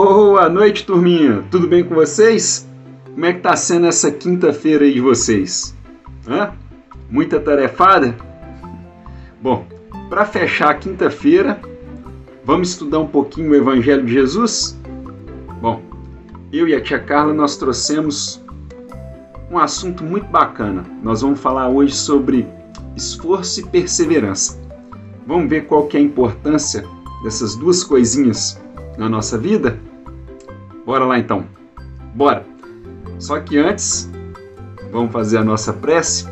Boa noite, turminha! Tudo bem com vocês? Como é que tá sendo essa quinta-feira aí de vocês? Muita tarefada? Bom, para fechar a quinta-feira, vamos estudar um pouquinho o Evangelho de Jesus? Bom, eu e a tia Carla, nós trouxemos um assunto muito bacana. Nós vamos falar hoje sobre esforço e perseverança. Vamos ver qual que é a importância dessas duas coisinhas na nossa vida? Bora lá então, bora! Só que antes, vamos fazer a nossa prece?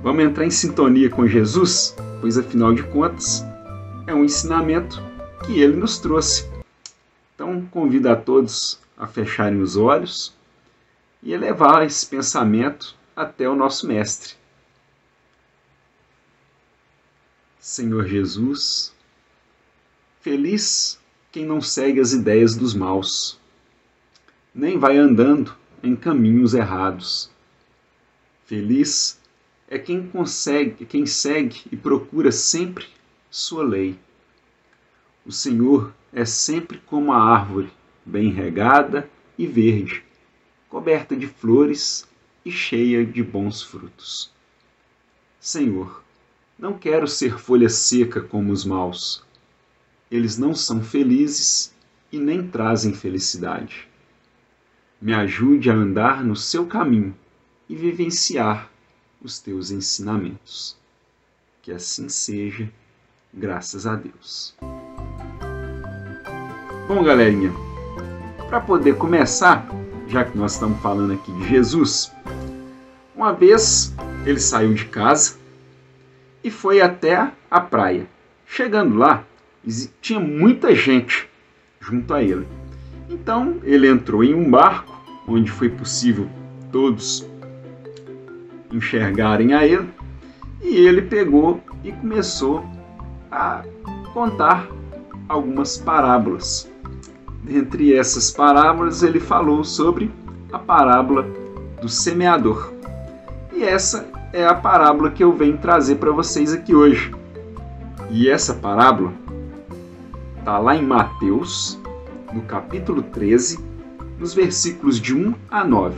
Vamos entrar em sintonia com Jesus, pois afinal de contas, é um ensinamento que Ele nos trouxe. Então, convido a todos a fecharem os olhos e elevar esse pensamento até o nosso Mestre. Senhor Jesus, feliz quem não segue as ideias dos maus, nem vai andando em caminhos errados. Feliz é quem segue e procura sempre sua lei. O Senhor é sempre como a árvore, bem regada e verde, coberta de flores e cheia de bons frutos. Senhor, não quero ser folha seca como os maus. Eles não são felizes e nem trazem felicidade. Me ajude a andar no seu caminho e vivenciar os teus ensinamentos. Que assim seja, graças a Deus. Bom, galerinha, para poder começar, já que nós estamos falando aqui de Jesus, uma vez ele saiu de casa e foi até a praia. Chegando lá, tinha muita gente junto a ele. Então ele entrou em um barco, onde foi possível todos enxergarem a ele, e ele pegou e começou a contar algumas parábolas. Dentre essas parábolas, ele falou sobre a parábola do semeador. E essa é a parábola que eu venho trazer para vocês aqui hoje. E essa parábola está lá em Mateus, no capítulo 13, nos versículos de 1 a 9.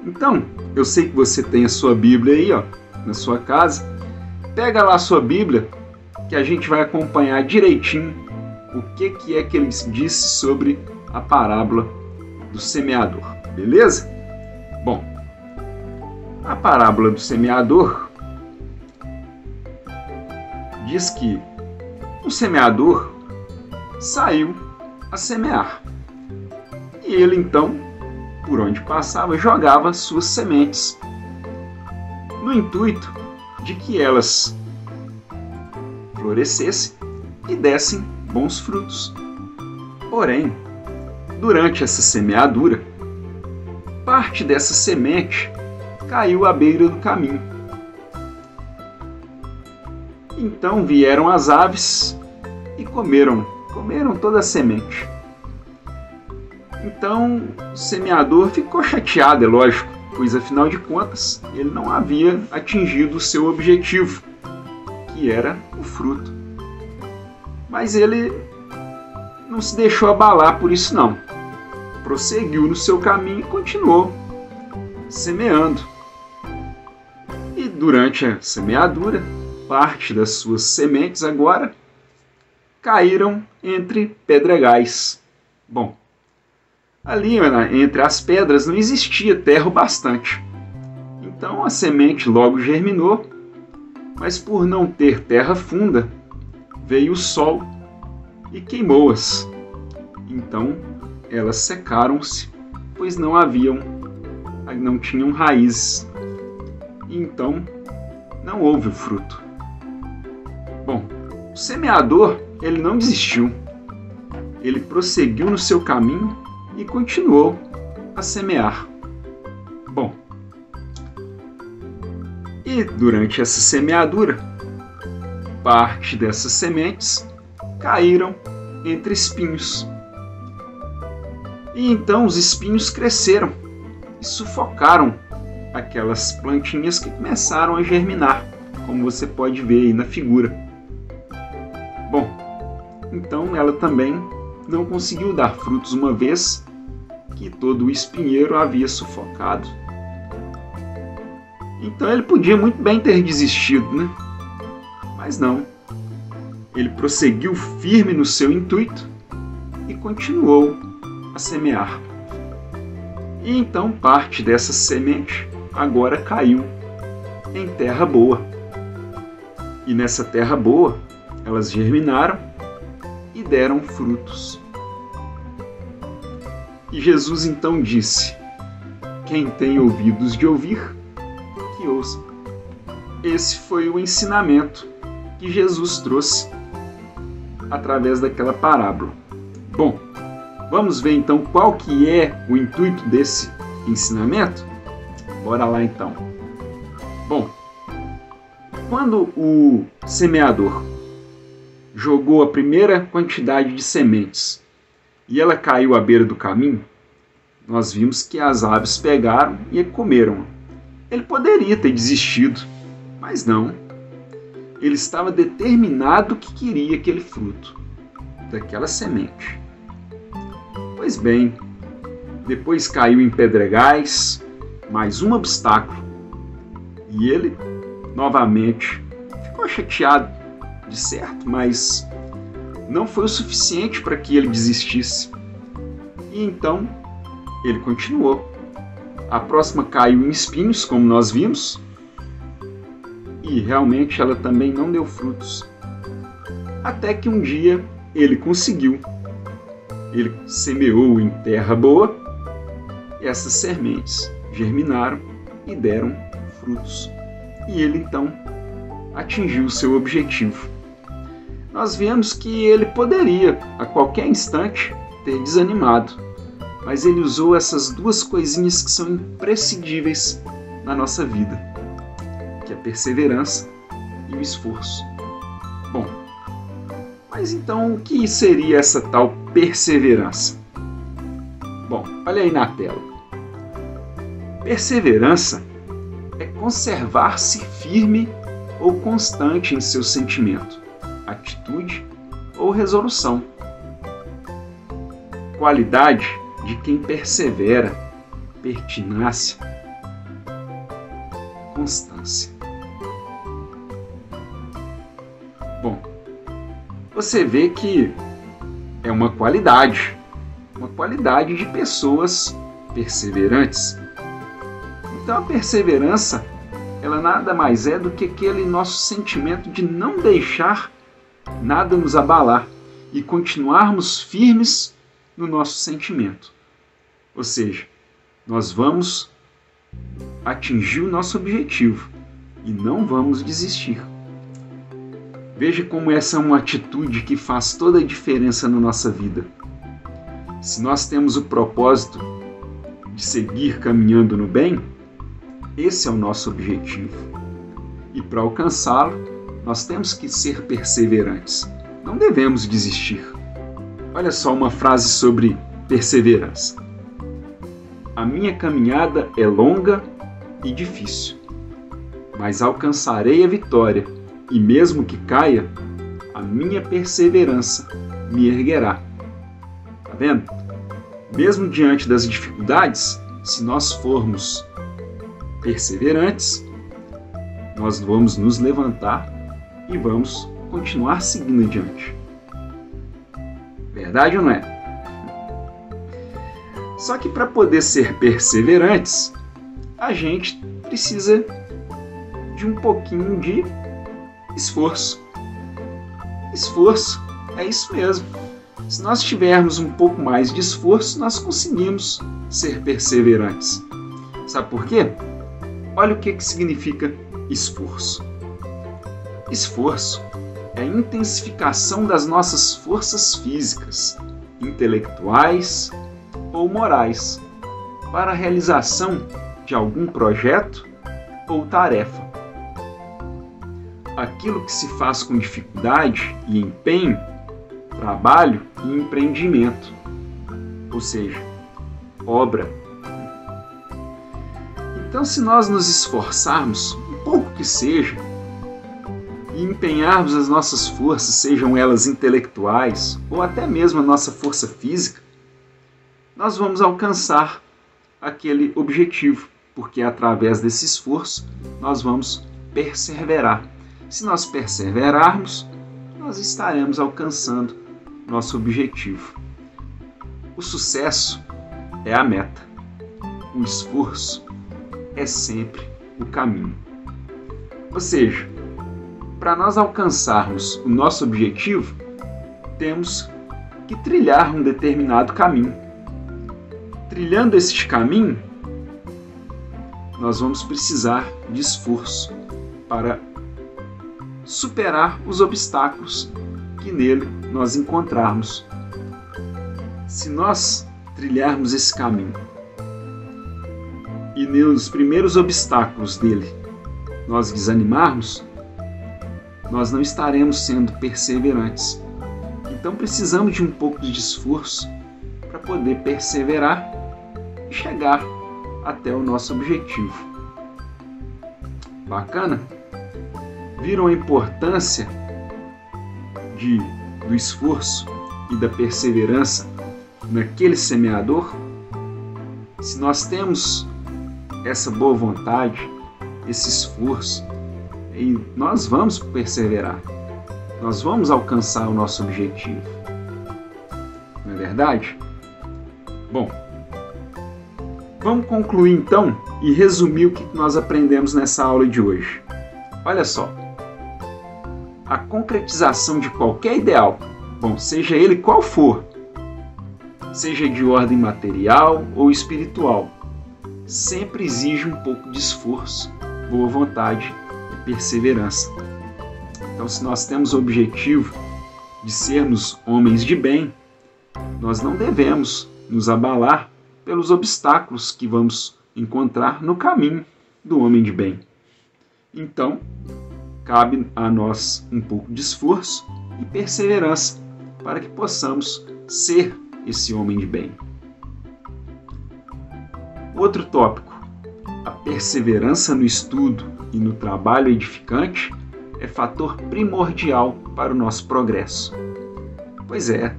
Então, eu sei que você tem a sua Bíblia aí, na sua casa. Pega lá a sua Bíblia, que a gente vai acompanhar direitinho o que é que ele disse sobre a parábola do semeador, beleza? Bom, a parábola do semeador diz que o semeador saiu a semear. E ele então, por onde passava, jogava suas sementes, no intuito de que elas florescessem e dessem bons frutos. Porém, durante essa semeadura, parte dessa semente caiu à beira do caminho. Então vieram as aves e comeram toda a semente. Então o semeador ficou chateado, é lógico, pois afinal de contas ele não havia atingido o seu objetivo, que era o fruto. Mas ele não se deixou abalar por isso não. Prosseguiu no seu caminho e continuou semeando. E durante a semeadura, parte das suas sementes agora caíram entre pedregais. Bom, ali entre as pedras não existia terra o bastante. Então a semente logo germinou, mas por não ter terra funda, veio o sol e queimou-as. Então elas secaram-se, pois não tinham raízes. Então não houve o fruto. Bom, o semeador, ele não desistiu. Ele prosseguiu no seu caminho e continuou a semear. Bom, e durante essa semeadura, parte dessas sementes caíram entre espinhos. E então os espinhos cresceram e sufocaram aquelas plantinhas que começaram a germinar, como você pode ver aí na figura. Bom, então ela também não conseguiu dar frutos uma vez que todo o espinheiro havia sufocado. Então ele podia muito bem ter desistido, né? Mas não. Ele prosseguiu firme no seu intuito e continuou a semear. E então parte dessa semente agora caiu em terra boa. E nessa terra boa, elas germinaram e deram frutos. E Jesus então disse: quem tem ouvidos de ouvir, que ouça. Esse foi o ensinamento que Jesus trouxe através daquela parábola. Bom, vamos ver então qual que é o intuito desse ensinamento? Bora lá então. Bom, quando o semeador jogou a primeira quantidade de sementes e ela caiu à beira do caminho, nós vimos que as aves pegaram e comeram. Ele poderia ter desistido, mas não. Ele estava determinado que queria aquele fruto, daquela semente. Pois bem, depois caiu em pedregais, mais um obstáculo, e ele novamente ficou chateado, de certo, mas não foi o suficiente para que ele desistisse. E então ele continuou. A próxima caiu em espinhos, como nós vimos, e realmente ela também não deu frutos. Até que um dia ele conseguiu. Ele semeou em terra boa, e essas sementes germinaram e deram frutos. E ele então atingiu o seu objetivo. Nós vemos que ele poderia, a qualquer instante, ter desanimado, mas ele usou essas duas coisinhas que são imprescindíveis na nossa vida, que é a perseverança e o esforço. Bom, mas então o que seria essa tal perseverança? Bom, olha aí na tela. Perseverança é conservar-se firme ou constante em seu sentimento, atitude ou resolução. Qualidade de quem persevera, pertinácia, constância. Bom, você vê que é uma qualidade de pessoas perseverantes. Então a perseverança, ela nada mais é do que aquele nosso sentimento de não deixar nada nos abalar e continuarmos firmes no nosso sentimento. Ou seja, nós vamos atingir o nosso objetivo e não vamos desistir. Veja como essa é uma atitude que faz toda a diferença na nossa vida. Se nós temos o propósito de seguir caminhando no bem, esse é o nosso objetivo. E para alcançá-lo, nós temos que ser perseverantes. Não devemos desistir. Olha só uma frase sobre perseverança. A minha caminhada é longa e difícil, mas alcançarei a vitória, e mesmo que caia, a minha perseverança me erguerá. Tá vendo? Mesmo diante das dificuldades, se nós formos perseverantes, nós vamos nos levantar e vamos continuar seguindo adiante. Verdade ou não é? Só que para poder ser perseverantes, a gente precisa de um pouquinho de esforço. Esforço, é isso mesmo. Se nós tivermos um pouco mais de esforço, nós conseguimos ser perseverantes. Sabe por quê? Olha o que significa esforço. Esforço é a intensificação das nossas forças físicas, intelectuais ou morais para a realização de algum projeto ou tarefa. Aquilo que se faz com dificuldade e empenho, trabalho e empreendimento, ou seja, obra. Então, se nós nos esforçarmos, um pouco que seja, e empenharmos as nossas forças, sejam elas intelectuais ou até mesmo a nossa força física, nós vamos alcançar aquele objetivo, porque através desse esforço nós vamos perseverar. Se nós perseverarmos, nós estaremos alcançando nosso objetivo. O sucesso é a meta. O esforço é sempre o caminho. Ou seja, para nós alcançarmos o nosso objetivo, temos que trilhar um determinado caminho. Trilhando este caminho, nós vamos precisar de esforço para superar os obstáculos que nele nós encontrarmos. Se nós trilharmos esse caminho e nos primeiros obstáculos dele nós desanimarmos, nós não estaremos sendo perseverantes. Então precisamos de um pouco de esforço para poder perseverar e chegar até o nosso objetivo. Bacana? Viram a importância do esforço e da perseverança naquele semeador? Se nós temos essa boa vontade, esse esforço, e nós vamos perseverar, nós vamos alcançar o nosso objetivo. Não é verdade? Bom, vamos concluir então e resumir o que nós aprendemos nessa aula de hoje. Olha só, a concretização de qualquer ideal, bom, seja ele qual for, seja de ordem material ou espiritual, sempre exige um pouco de esforço, boa vontade e perseverança. Então, se nós temos o objetivo de sermos homens de bem, nós não devemos nos abalar pelos obstáculos que vamos encontrar no caminho do homem de bem. Então, cabe a nós um pouco de esforço e perseverança para que possamos ser esse homem de bem. Outro tópico, a perseverança no estudo e no trabalho edificante é fator primordial para o nosso progresso. Pois é,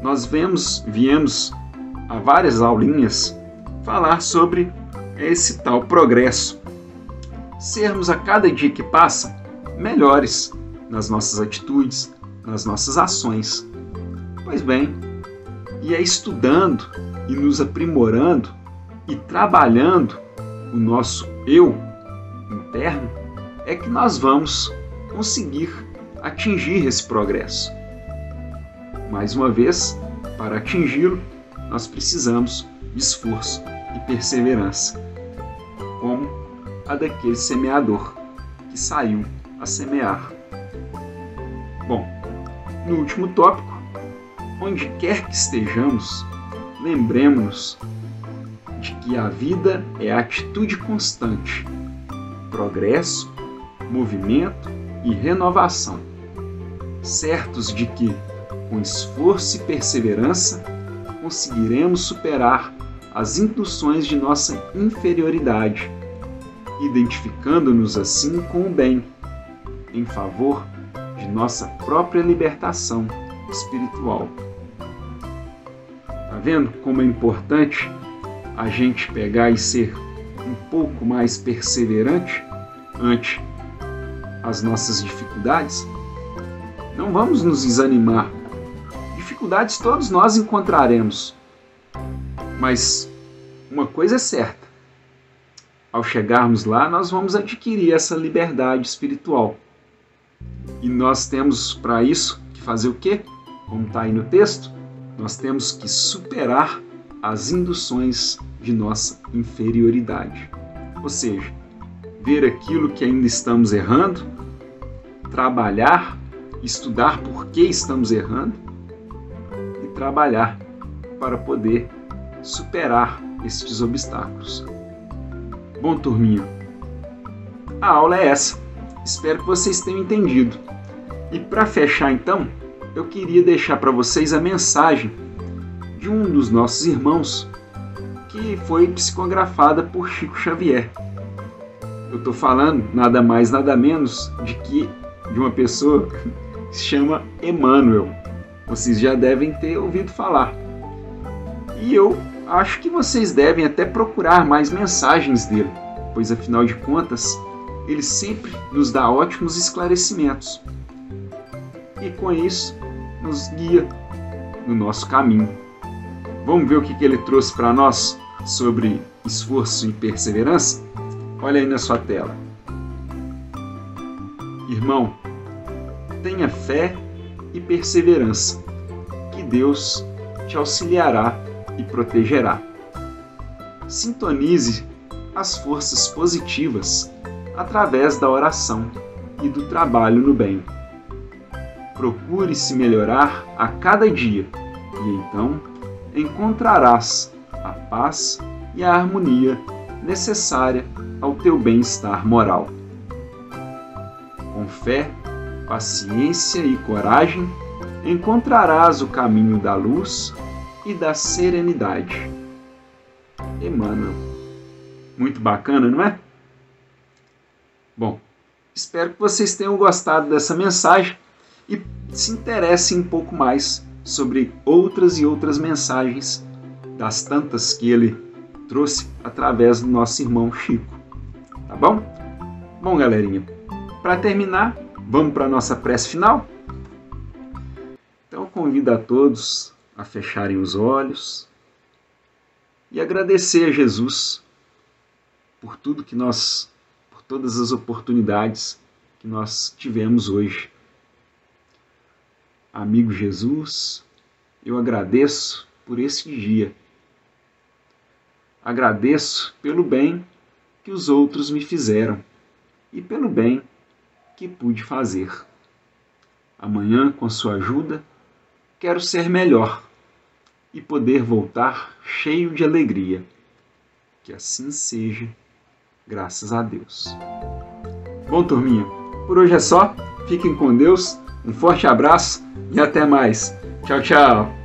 nós viemos há várias aulinhas falar sobre esse tal progresso. Sermos a cada dia que passa melhores nas nossas atitudes, nas nossas ações. Pois bem, e é estudando e nos aprimorando e trabalhando o nosso eu interno é que nós vamos conseguir atingir esse progresso. Mais uma vez, para atingi-lo, nós precisamos de esforço e perseverança, como a daquele semeador que saiu a semear. Bom, no último tópico, onde quer que estejamos, lembremos-nos de que a vida é atitude constante, progresso, movimento e renovação, certos de que, com esforço e perseverança, conseguiremos superar as induções de nossa inferioridade, identificando-nos assim com o bem, em favor de nossa própria libertação espiritual. Tá vendo como é importante a gente pegar e ser um pouco mais perseverante ante as nossas dificuldades? Não vamos nos desanimar. Dificuldades todos nós encontraremos. Mas uma coisa é certa. Ao chegarmos lá, nós vamos adquirir essa liberdade espiritual. E nós temos para isso que fazer o quê? Como está aí no texto, nós temos que superar as induções de nossa inferioridade. Ou seja, ver aquilo que ainda estamos errando, trabalhar, estudar por que estamos errando e trabalhar para poder superar estes obstáculos. Bom, turminha, a aula é essa. Espero que vocês tenham entendido. E para fechar então, eu queria deixar para vocês a mensagem de um dos nossos irmãos que foi psicografada por Chico Xavier. Eu estou falando nada mais, nada menos de que de uma pessoa que se chama Emmanuel. Vocês já devem ter ouvido falar. E eu acho que vocês devem até procurar mais mensagens dele, pois afinal de contas, ele sempre nos dá ótimos esclarecimentos. E com isso, nos guia no nosso caminho. Vamos ver o que ele trouxe para nós sobre esforço e perseverança? Olha aí na sua tela. Irmão, tenha fé e perseverança, que Deus te auxiliará e protegerá. Sintonize as forças positivas através da oração e do trabalho no bem. Procure se melhorar a cada dia e então encontrarás a paz e a harmonia necessária ao teu bem-estar moral. Com fé, paciência e coragem, encontrarás o caminho da luz e da serenidade. Emmanuel. Muito bacana, não é? Bom, espero que vocês tenham gostado dessa mensagem e se interessem um pouco mais sobre outras e outras mensagens das tantas que ele trouxe através do nosso irmão Chico. Tá bom? Bom, galerinha, para terminar, vamos para a nossa prece final? Então eu convido a todos a fecharem os olhos e agradecer a Jesus por tudo que por todas as oportunidades que nós tivemos hoje. Amigo Jesus, eu agradeço por esse dia. Agradeço pelo bem que os outros me fizeram e pelo bem que pude fazer. Amanhã, com sua ajuda, quero ser melhor e poder voltar cheio de alegria. Que assim seja, graças a Deus. Bom, turminha, por hoje é só. Fiquem com Deus, um forte abraço e até mais. Tchau, tchau.